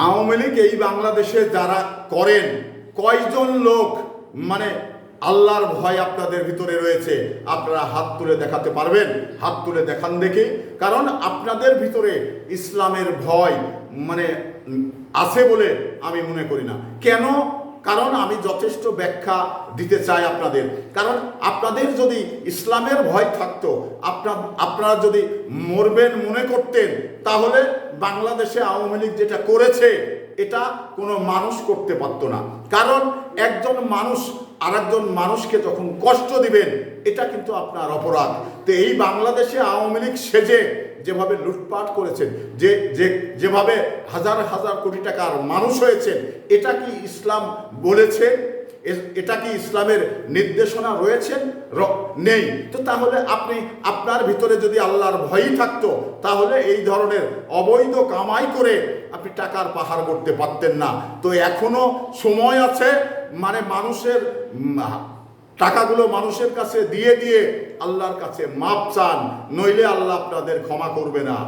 আওয়ামী লীগ এই বাংলাদেশে যারা করেন, কয়জন লোক মানে আল্লাহর ভয় আপনাদের ভিতরে রয়েছে? আপনারা হাত তুলে দেখাতে পারবেন? হাত তুলে দেখান দেখি। কারণ আপনাদের ভিতরে ইসলামের ভয় মানে আছে বলে আমি মনে করি না। কেন? কারণ আমি যথেষ্ট ব্যাখ্যা দিতে চাই আপনাদের। কারণ আপনাদের যদি ইসলামের ভয় থাকতো, আপনারা যদি মরবেন মনে করতেন, তাহলে বাংলাদেশে আওয়ামী লীগ যেটা করেছে এটা কোনো মানুষ করতে পারতো না। কারণ একজন মানুষ আরেকজন মানুষকে যখন কষ্ট দিবেন, এটা কিন্তু আপনার অপরাধ। তো এই বাংলাদেশে আওয়ামী লীগ সেজে যেভাবে লুটপাট করেছেন, যেভাবে হাজার হাজার কোটি টাকার মানুষ হয়েছেন, এটা কি ইসলাম বলেছে? এটা কি ইসলামের নির্দেশনা রয়েছেন? নেই। তো তাহলে আপনার ভিতরে যদি আল্লাহর ভয়ই থাকতো, তাহলে এই ধরনের অবৈধ কামাই করে আপনি টাকার পাহাড় করতে পারতেন না। তো এখনো সময় আছে, মানে মানুষের টাকাগুলো মানুষের কাছে দিয়ে দিয়ে আল্লাহর কাছে মাপ চান, নইলে আল্লাহ আপনাদের ক্ষমা করবে না।